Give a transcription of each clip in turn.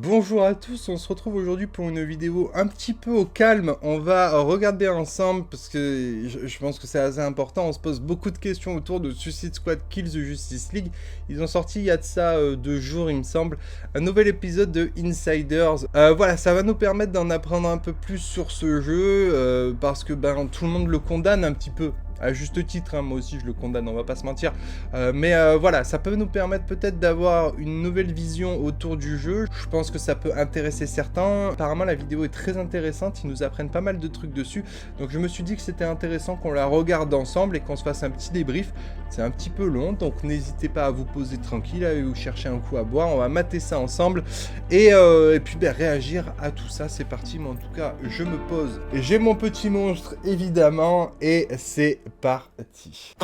Bonjour à tous, on se retrouve aujourd'hui pour une vidéo un petit peu au calme. On va regarder ensemble parce que je pense que c'est assez important. On se pose beaucoup de questions autour de Suicide Squad Kills the Justice League. Ils ont sorti il y a de ça 2 jours il me semble, un nouvel épisode de Insiders. Voilà, ça va nous permettre d'en apprendre un peu plus sur ce jeu parce que tout le monde le condamne un petit peu. À juste titre, hein, moi aussi je le condamne, on va pas se mentir. Voilà, ça peut nous permettre peut-être d'avoir une nouvelle vision autour du jeu. Je pense que ça peut intéresser certains. Apparemment la vidéo est très intéressante, ils nous apprennent pas mal de trucs dessus. Donc je me suis dit que c'était intéressant qu'on la regarde ensemble et qu'on se fasse un petit débrief. C'est un petit peu long, donc n'hésitez pas à vous poser tranquille, à vous chercher un coup à boire. On va mater ça ensemble et puis réagir à tout ça. C'est parti, mais en tout cas je me pose. J'ai mon petit monstre évidemment et c'est parti.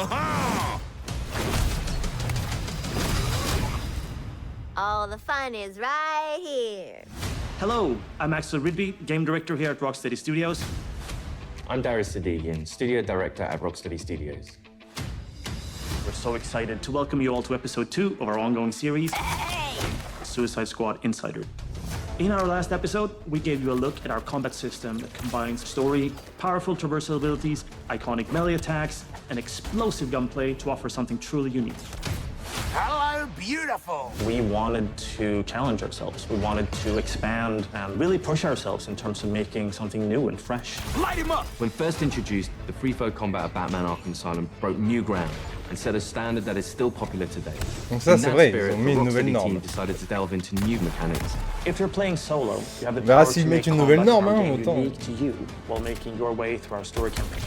All the fun is right here. Hello, I'm Axel Ridby, game director here at Rocksteady Studios. I'm Darius Sadigian, studio director at Rocksteady Studios. We're so excited to welcome you all to episode 2 of our ongoing series, Suicide Squad Insider. In our last episode, we gave you a look at our combat system that combines story, powerful traversal abilities, iconic melee attacks, and explosive gunplay to offer something truly unique. Hello, beautiful! We wanted to challenge ourselves. We wanted to expand and really push ourselves in terms of making something new and fresh. Light him up! When first introduced, the free-flow combat of Batman Arkham Asylum broke new ground and set a standard that is still popular today. Donc ça c'est vrai, ils ont mis the une nouvelle Rocksteady norme. team decided to delve into new mechanics. If you're playing solo, you have the On verra power s'ils to mettent make une nouvelle combat norme, in our hein, game autant. unique to you while making your way through our story campaign.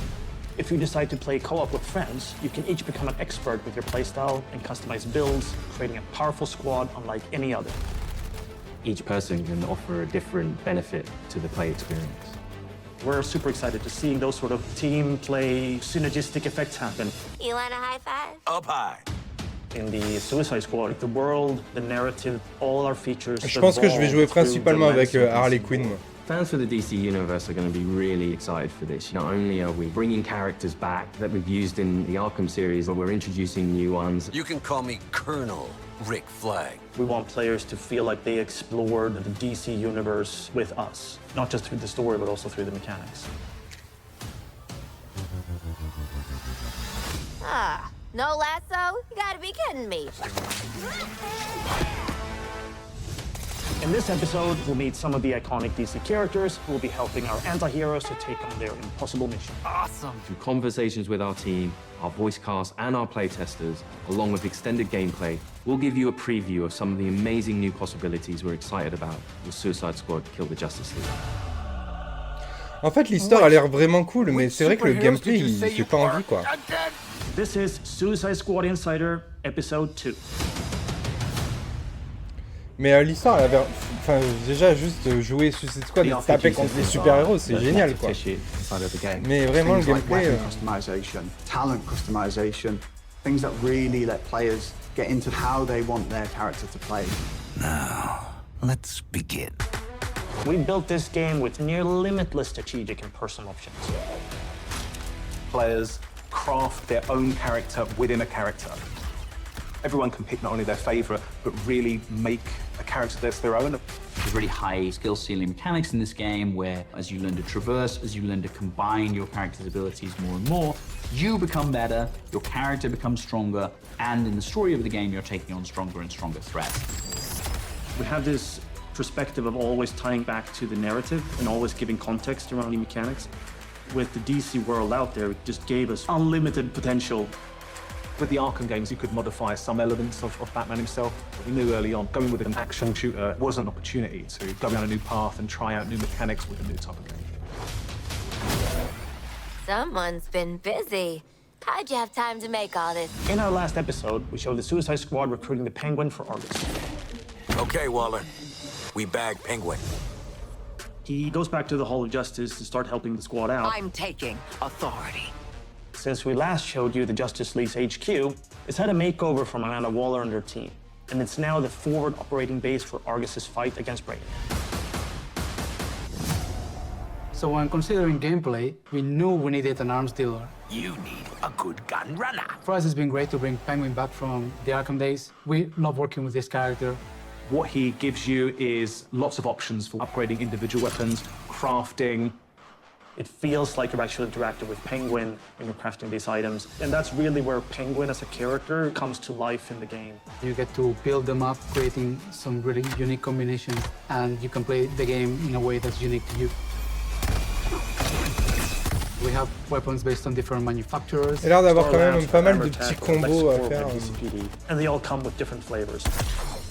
If you decide to play co-op with friends, you can each become an expert with your playstyle and customize builds, creating a powerful squad unlike any other. Each person can offer a different benefit to the play experience. We're super excited to see those sort of team play synergistic effects happen. You want a high five? Up high. In the Suicide Squad, the world, the narrative, all our features. Je pense que je vais jouer evolve through principalement the avec lens of Harley DC. Quinn moi. Fans for the DC Universe are going to be really excited for this. Not only are we bringing characters back that we've used in the Arkham series, but we're introducing new ones. You can call me Colonel Rick Flag. We want players to feel like they explored the DC universe with us, not just through the story, but also through the mechanics. Ah, no lasso? You gotta be kidding me. In this episode, we'll meet some of the iconic DC characters who will be helping our anti-heroes to take on their impossible mission. Awesome. Through conversations with our team, our voice cast, and our playtesters, along with extended gameplay, we'll give you a preview of some of the amazing new possibilities we're excited about with Suicide Squad Kill the Justice League. En fait l'histoire a l'air vraiment cool, mais c'est vrai que le gameplay il fait pas envie quoi. This is Suicide Squad Insider, Episode 2. Mais l'histoire elle avait... Enfin déjà juste jouer Suicide Squad et taper contre les super-héros c'est génial quoi. Mais vraiment le Things like gameplay... weapon customization, talent customization, things that really let players get into how they want their character to play. Now, let's begin. We built this game with near limitless strategic and personal options. Players craft their own character within a character. Everyone can pick not only their favorite, but really make a character that's their own. There's really high skill ceiling mechanics in this game where as you learn to traverse, as you learn to combine your character's abilities more and more, you become better, your character becomes stronger, and in the story of the game, you're taking on stronger and stronger threats. We have this perspective of always tying back to the narrative and always giving context around the mechanics. With the DC world out there, it just gave us unlimited potential. With the Arkham games, you could modify some elements of Batman himself. We knew early on, going with an action shooter was an opportunity to go down a new path and try out new mechanics with a new type of game. Someone's been busy. How'd you have time to make all this? In our last episode, we showed the Suicide Squad recruiting the Penguin for Argus. Okay, Waller. We bag Penguin. He goes back to the Hall of Justice to start helping the squad out. I'm taking authority. Since we last showed you the Justice League's HQ, it's had a makeover from Amanda Waller and her team, and it's now the forward operating base for Argus's fight against Braden. So when considering gameplay, we knew we needed an arms dealer. You need a good gun runner. For us, it's been great to bring Penguin back from the Arkham days. We love working with this character. What he gives you is lots of options for upgrading individual weapons, crafting. It feels like you're actually interacting with Penguin when you're crafting these items. And that's really where Penguin as a character comes to life in the game. You get to build them up, creating some really unique combinations, and you can play the game in a way that's unique to you. We have weapons based on different manufacturers. Il a l'air d'avoir quand même pas mal de petits combos à faire. And they all come with different flavors.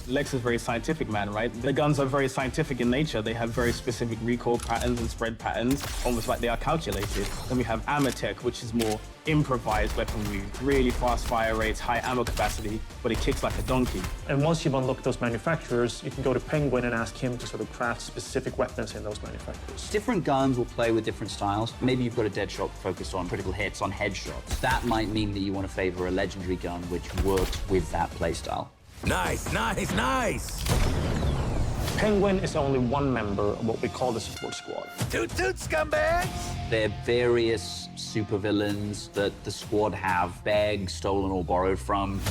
Lex is very scientific, man, right? The guns are very scientific in nature. They have very specific recoil patterns and spread patterns, almost like they are calculated. Then we have Amatech, which is more improvised weaponry, really fast fire rates, high ammo capacity, but it kicks like a donkey. And once you've unlocked those manufacturers, you can go to Penguin and ask him to sort of craft specific weapons in those manufacturers. Different guns will play with different styles. Maybe you've got a Deadshot focused on critical hits, on headshots. That might mean that you want to favor a legendary gun which works with that playstyle. Nice, nice, nice! Penguin is only one member of what we call the support squad. Toot toot, scumbags! There are various supervillains that the squad have begged, stolen, or borrowed from.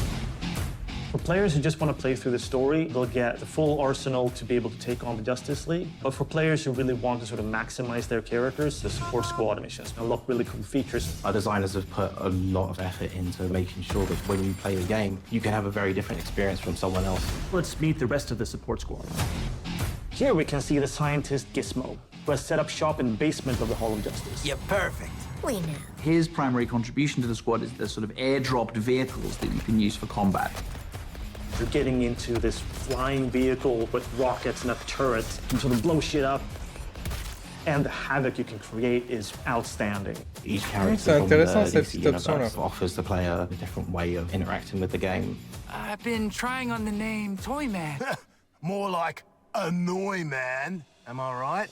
For players who just want to play through the story, they'll get the full arsenal to be able to take on the Justice League. But for players who really want to sort of maximize their characters, the support squad missions unlock really cool features. Our designers have put a lot of effort into making sure that when you play the game, you can have a very different experience from someone else. Let's meet the rest of the support squad. Here we can see the scientist Gizmo, who has set up shop in the basement of the Hall of Justice. You're perfect. We know. His primary contribution to the squad is the sort of airdropped vehicles that you can use for combat. You're getting into this flying vehicle with rockets and a turret and sort of blow shit up. And the havoc you can create is outstanding. Each character from the DC universe offers the player a different way of interacting with the game. I've been trying on the name Toyman. More like Annoy Man. Am I right?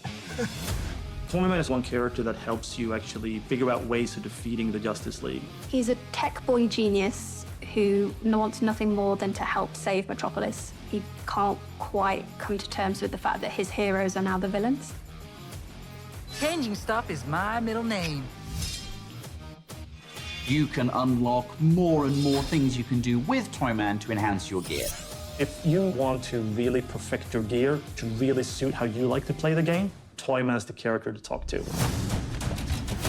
Toyman is one character that helps you actually figure out ways of defeating the Justice League. He's a tech boy genius who wants nothing more than to help save Metropolis. He can't quite come to terms with the fact that his heroes are now the villains. Changing stuff is my middle name. You can unlock more and more things you can do with Toyman to enhance your gear. If you want to really perfect your gear to really suit how you like to play the game, Toyman is the character to talk to.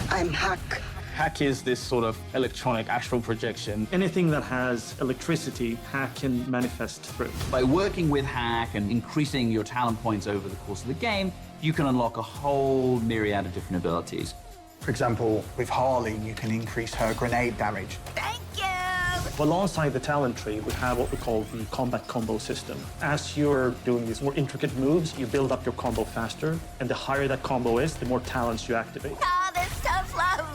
I'm Hack. Hack is this sort of electronic astral projection. Anything that has electricity, Hack can manifest through. By working with Hack and increasing your talent points over the course of the game, you can unlock a whole myriad of different abilities. For example, with Harley, you can increase her grenade damage. Thank you! Alongside the talent tree, we have what we call the combat combo system. As you're doing these more intricate moves, you build up your combo faster, and the higher that combo is, the more talents you activate. Oh, this tough love!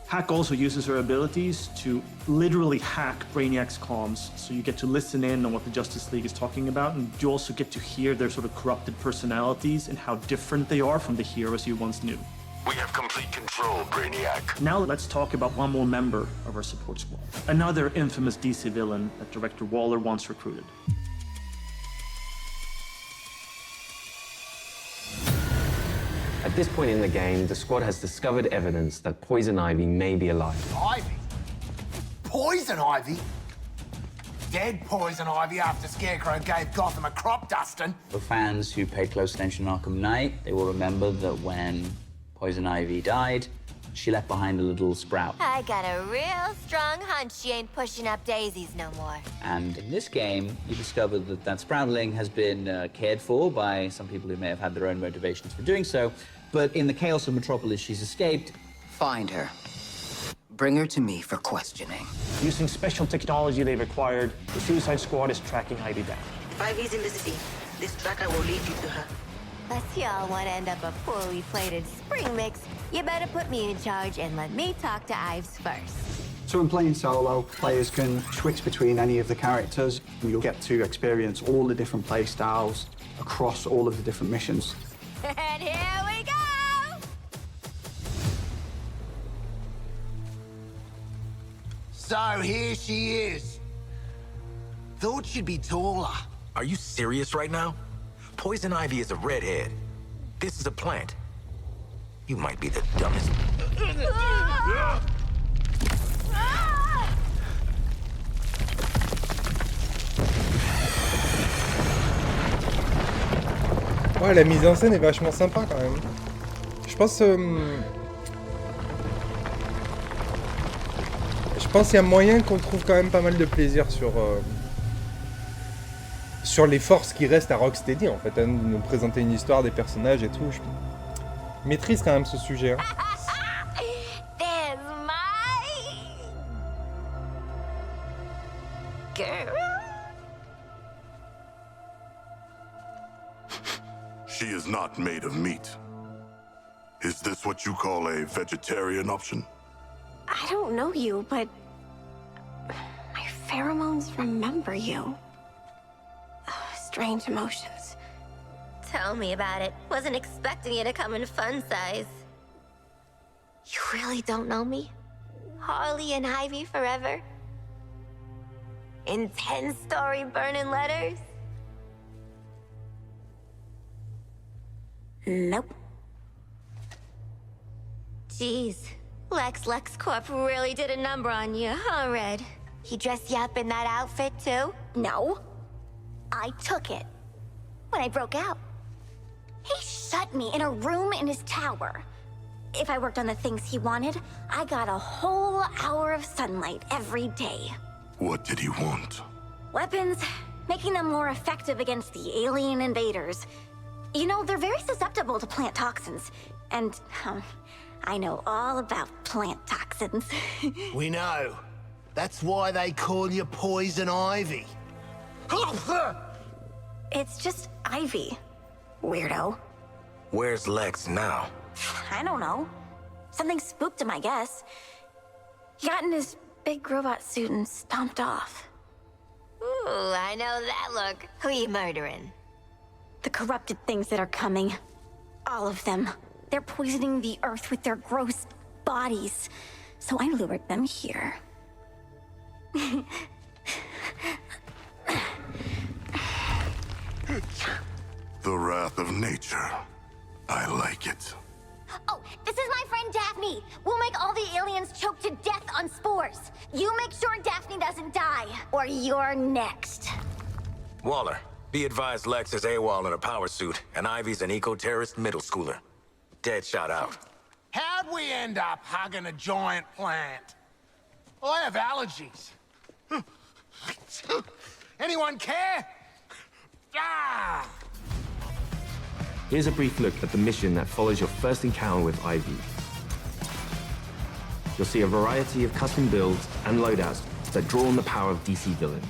Hack also uses her abilities to literally hack Brainiac's comms, so you get to listen in on what the Justice League is talking about, and you also get to hear their sort of corrupted personalities and how different they are from the heroes you once knew. We have complete control, Brainiac. Now let's talk about one more member of our support squad. Another infamous DC villain that Director Waller once recruited. At this point in the game, the squad has discovered evidence that Poison Ivy may be alive. Ivy? Poison Ivy? Dead Poison Ivy after Scarecrow gave Gotham a crop dusting. For fans who paid close attention in Arkham Knight, they will remember that when Poison Ivy died, she left behind a little sprout. I got a real strong hunch she ain't pushing up daisies no more. And in this game, you discover that that sproutling has been cared for by some people who may have had their own motivations for doing so. But in the chaos of Metropolis, she's escaped. Find her. Bring her to me for questioning. Using special technology they've acquired, the Suicide Squad is tracking Ivy down. If Ivy's in the city, this tracker will lead you to her. Unless y'all want to end up a poorly plated spring mix, you better put me in charge and let me talk to Ives first. So in playing solo, players can switch between any of the characters. You'll get to experience all the different play styles across all of the different missions. And here we go! So here she is. Thought she'd be taller. Are you serious right now? Poison Ivy is a redhead. This is a plant. You might be the dumbest. Ouais, la mise en scène est vachement sympa quand même. Je pense qu'il y a moyen qu'on trouve quand même pas mal de plaisir sur les forces qui restent à Rocksteady en fait, hein, de nous présenter une histoire, des personnages et tout. Je maîtrise quand même ce sujet. Hein. There's my girl. She is not made of meat. Is this what you call a vegetarian option? I don't know you, but my pheromones remember you. Strange emotions. Tell me about it. Wasn't expecting you to come in fun size. You really don't know me? Harley and Ivy forever? In 10-story burning letters? Nope. Jeez. Lex Corp really did a number on you, huh, Red? He dressed you up in that outfit, too? No. I took it. When I broke out. He shut me in a room in his tower. If I worked on the things he wanted, I got a whole hour of sunlight every day. What did he want? Weapons, making them more effective against the alien invaders. You know, they're very susceptible to plant toxins. And, I know all about plant toxins. We know. That's why they call you Poison Ivy. It's just Ivy. Weirdo. Where's Lex now? I don't know. Something spooked him, I guess. He got in his big robot suit and stomped off. Ooh, I know that look. Who you murdering? The corrupted things that are coming. All of them. They're poisoning the Earth with their gross bodies. So I lured them here. The wrath of nature. I like it. Oh, this is my friend Daphne. We'll make all the aliens choke to death on spores. You make sure Daphne doesn't die, or you're next. Waller, be advised Lex is AWOL in a power suit, and Ivy's an eco-terrorist middle schooler. Dead shot out. How'd we end up hugging a giant plant? I have allergies. Anyone care? Ah! Here's a brief look at the mission that follows your first encounter with Ivy. You'll see a variety of custom builds and loadouts that draw on the power of DC villains.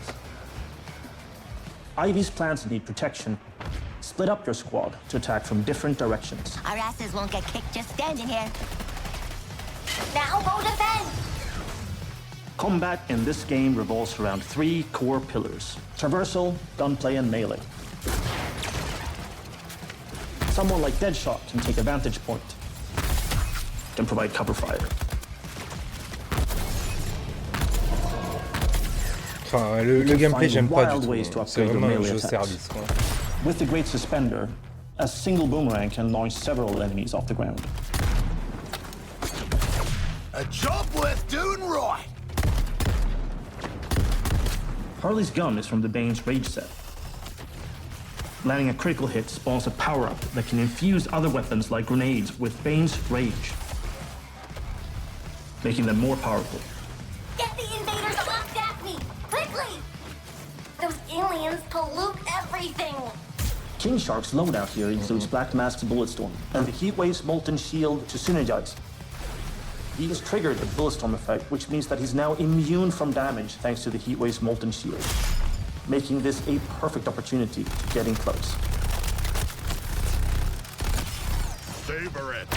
Ivy's plans need protection. Split up your squad to attack from different directions. Our asses won't get kicked just standing here. Now go defend! Combat in this game revolves around 3 core pillars: traversal, gunplay, and melee. Someone like Deadshot can take a vantage point, can provide cover fire. Enfin, le gameplay, j'aime pas du tout. C'est vraiment un jeu service. Quoi. With the Great Suspender, a single boomerang can launch several enemies off the ground. A job worth doing right. Harley's gun is from the Bane's Rage set. Landing a critical hit spawns a power-up that can infuse other weapons like grenades with Bane's Rage, making them more powerful. Get the invaders off Daphne! Quickly! Those aliens pollute everything! King Shark's loadout here includes Black Mask's Bulletstorm and the Heatwave's Molten Shield to synergize. He has triggered the Bulletstorm effect, which means that he's now immune from damage thanks to the Heatwave's Molten Shield, making this a perfect opportunity to get in close. Savor it.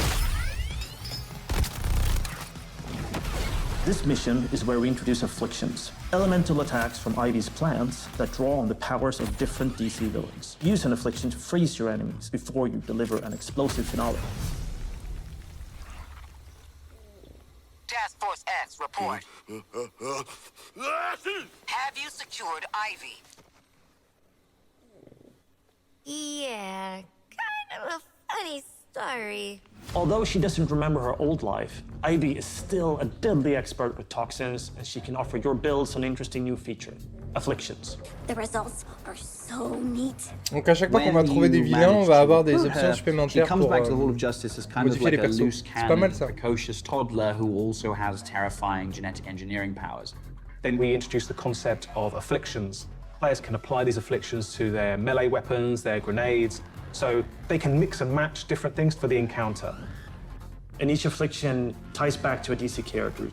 This mission is where we introduce afflictions, elemental attacks from Ivy's plans that draw on the powers of different DC villains. Use an affliction to freeze your enemies before you deliver an explosive finale. Task Force X, report. Have you secured Ivy? Yeah, kind of a funny story. Although she doesn't remember her old life, Ivy is still a deadly expert with toxins, and she can offer your builds an interesting new feature: afflictions. The results are so so neat. Donc à chaque fois qu'on va trouver des vilains, on va avoir des options supplémentaires pour modifier les persos. C'est pas mal ça. Precocious toddler who also has terrifying genetic engineering powers. Then we introduce the concept of afflictions. Players can apply these afflictions to their melee weapons, their grenades, so they can mix and match different things for the encounter. And each affliction ties back to a DC character.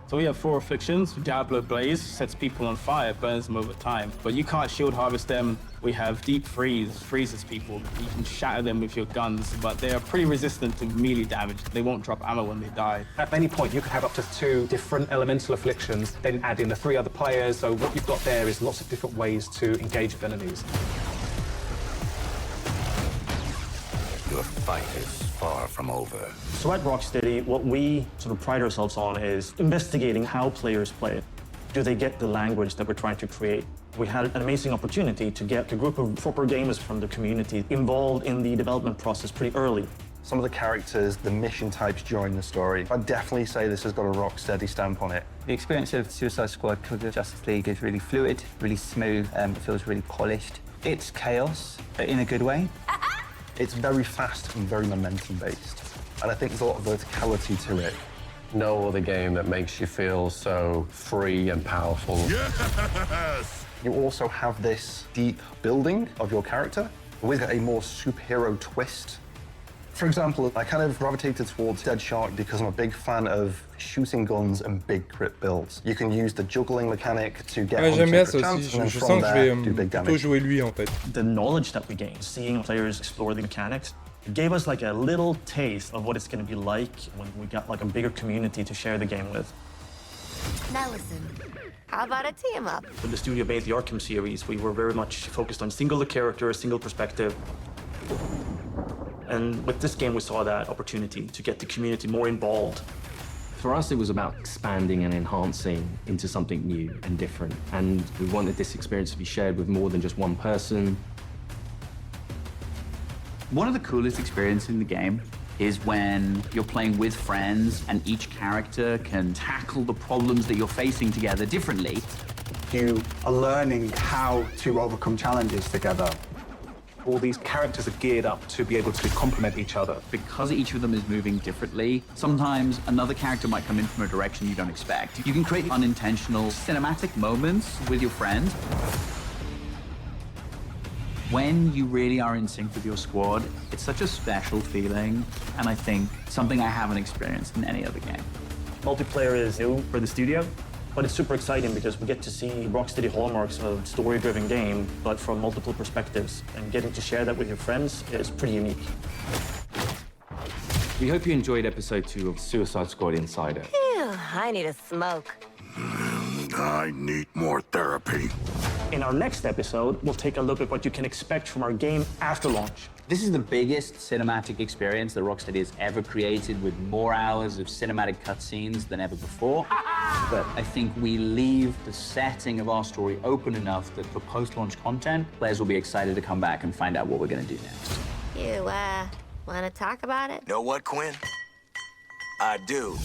So we have 4 afflictions. Diablo Blaze sets people on fire, burns them over time. But you can't shield harvest them. We have Deep Freeze, freezes people. You can shatter them with your guns, but they are pretty resistant to melee damage. They won't drop ammo when they die. At any point, you can have up to 2 different elemental afflictions, then add in the 3 other players, so what you've got there is lots of different ways to engage with enemies. Your fight is far from over. So at Rocksteady, what we sort of pride ourselves on is investigating how players play. Do they get the language that we're trying to create? We had an amazing opportunity to get a group of proper gamers from the community involved in the development process pretty early. Some of the characters, the mission types during the story, I'd definitely say this has got a Rocksteady stamp on it. The experience of Suicide Squad Kill the Justice League is really fluid, really smooth, it feels really polished. It's chaos, but in a good way. It's very fast and very momentum-based, and I think there's a lot of verticality to it. No other game that makes you feel so free and powerful. Yes! You also have this deep building of your character with a more superhero twist. For example, I kind of gravitated towards Dead Shark because I'm a big fan of shooting guns and big crit builds. You can use the juggling mechanic to get J'aime bien ça chance, aussi, and then je from sens que je there, vais do big plutôt damage. jouer lui en fait. The knowledge that we gained, seeing players explore the mechanics, it gave us like a little taste of what it's going to be like when we got like a bigger community to share the game with. Now listen, how about a team up? When the studio made the Arkham series, we were very much focused on single character, single perspective. And with this game, we saw that opportunity to get the community more involved. For us, it was about expanding and enhancing into something new and different. And we wanted this experience to be shared with more than just one person. One of the coolest experiences in the game is when you're playing with friends and each character can tackle the problems that you're facing together differently. You are learning how to overcome challenges together. All these characters are geared up to be able to complement each other. Because each of them is moving differently, sometimes another character might come in from a direction you don't expect. You can create unintentional cinematic moments with your friend. When you really are in sync with your squad, it's such a special feeling, and I think something I haven't experienced in any other game. Multiplayer is new for the studio, but it's super exciting because we get to see Rocksteady hallmarks of a story-driven game, but from multiple perspectives. And getting to share that with your friends is pretty unique. We hope you enjoyed episode 2 of Suicide Squad Insider. Phew, I need a smoke. I need more therapy. In our next episode, we'll take a look at what you can expect from our game after launch. This is the biggest cinematic experience that Rocksteady has ever created, with more hours of cinematic cutscenes than ever before. But I think we leave the setting of our story open enough that for post-launch content, players will be excited to come back and find out what we're going to do next. You, wanna talk about it? Know what, Quinn? I do.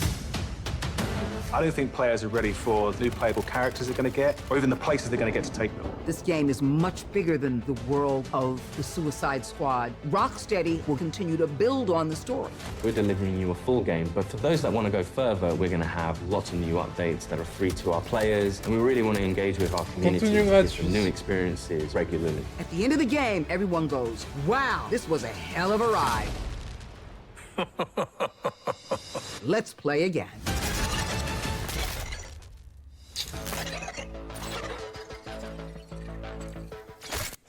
I don't think players are ready for the new playable characters they're going to get, or even the places they're going to get to take them. This game is much bigger than the world of the Suicide Squad. Rocksteady will continue to build on the story. We're delivering you a full game, but for those that want to go further, we're going to have lots of new updates that are free to our players, and we really want to engage with our community with some new experiences regularly. At the end of the game, everyone goes, wow, this was a hell of a ride. Let's play again.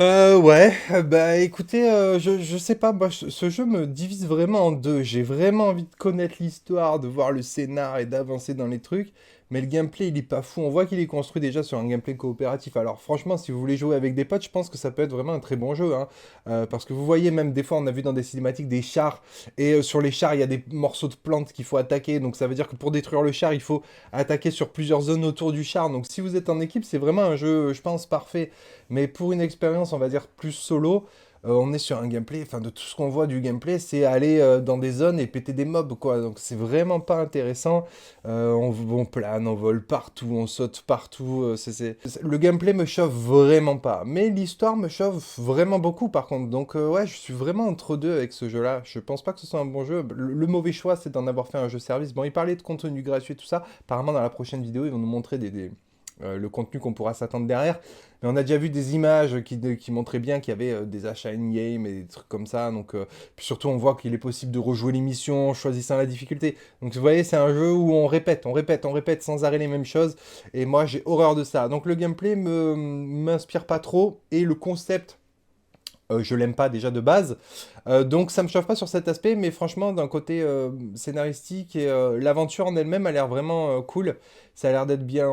Ouais, bah écoutez, je sais pas, moi ce jeu me divise vraiment en deux. J'ai vraiment envie de connaître l'histoire, de voir le scénar et d'avancer dans les trucs, mais le gameplay il est pas fou. On voit qu'il est construit déjà sur un gameplay coopératif. Alors franchement, si vous voulez jouer avec des potes, je pense que ça peut être vraiment un très bon jeu, hein. Parce que vous voyez même des fois, on a vu dans des cinématiques des chars, et sur les chars il y a des morceaux de plantes qu'il faut attaquer, donc ça veut dire que pour détruire le char, il faut attaquer sur plusieurs zones autour du char. Donc si vous êtes en équipe, c'est vraiment un jeu, je pense, parfait. Mais pour une expérience, on va dire, plus solo, on est sur un gameplay, enfin de tout ce qu'on voit du gameplay, c'est aller dans des zones et péter des mobs, quoi. Donc c'est vraiment pas intéressant. On plane, on vole partout, on saute partout. Le gameplay me chauffe vraiment pas. Mais l'histoire me chauffe vraiment beaucoup, par contre. Donc ouais, je suis vraiment entre deux avec ce jeu-là. Je pense pas que ce soit un bon jeu. Le mauvais choix, c'est d'en avoir fait un jeu service. Bon, il parlait de contenu gratuit et tout ça. Apparemment, dans la prochaine vidéo, ils vont nous montrer le contenu qu'on pourra s'attendre derrière. Mais on a déjà vu des images qui montraient bien qu'il y avait des achats in-game et des trucs comme ça. Donc, puis surtout, on voit qu'il est possible de rejouer l'émission en choisissant la difficulté. Donc, vous voyez, c'est un jeu où on répète sans arrêt les mêmes choses. Et moi, j'ai horreur de ça. Donc, le gameplay m'inspire pas trop. Et le concept, je l'aime pas déjà de base. Donc, ça me chauffe pas sur cet aspect. Mais franchement, d'un côté scénaristique et l'aventure en elle-même a l'air vraiment cool. Ça a l'air d'être bien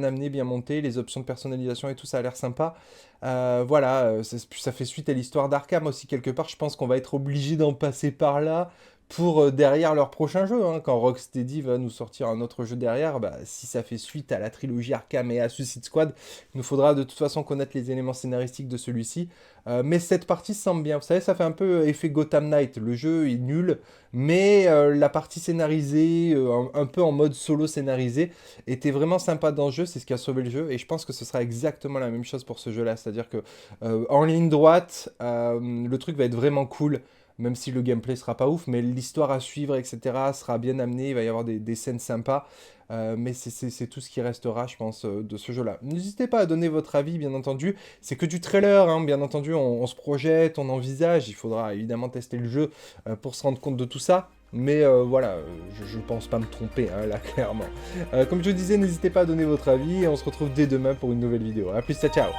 amené, bien monté. Les options de personnalisation et tout, ça a l'air sympa. Voilà, ça fait suite à l'histoire d'Arkham aussi, quelque part. Je pense qu'on va être obligé d'en passer par là pour derrière leur prochain jeu. Hein. Quand Rocksteady va nous sortir un autre jeu derrière, bah, si ça fait suite à la trilogie Arkham et à Suicide Squad, il nous faudra de toute façon connaître les éléments scénaristiques de celui-ci. Mais cette partie semble bien. Vous savez, ça fait un peu effet Gotham Knight. Le jeu est nul, mais la partie scénarisée, un peu en mode solo scénarisé, était vraiment sympa dans le jeu. C'est ce qui a sauvé le jeu. Et je pense que ce sera exactement la même chose pour ce jeu-là. C'est-à-dire que en ligne droite, le truc va être vraiment cool. Même si le gameplay sera pas ouf, mais l'histoire à suivre, etc. sera bien amenée, il va y avoir des scènes sympas, mais c'est tout ce qui restera, je pense, de ce jeu-là. N'hésitez pas à donner votre avis, bien entendu, c'est que du trailer, hein, bien entendu, on se projette, on envisage, il faudra évidemment tester le jeu pour se rendre compte de tout ça, mais voilà, je pense pas me tromper, hein, là, clairement. Comme je vous disais, n'hésitez pas à donner votre avis, et on se retrouve dès demain pour une nouvelle vidéo. A plus, ciao, ciao.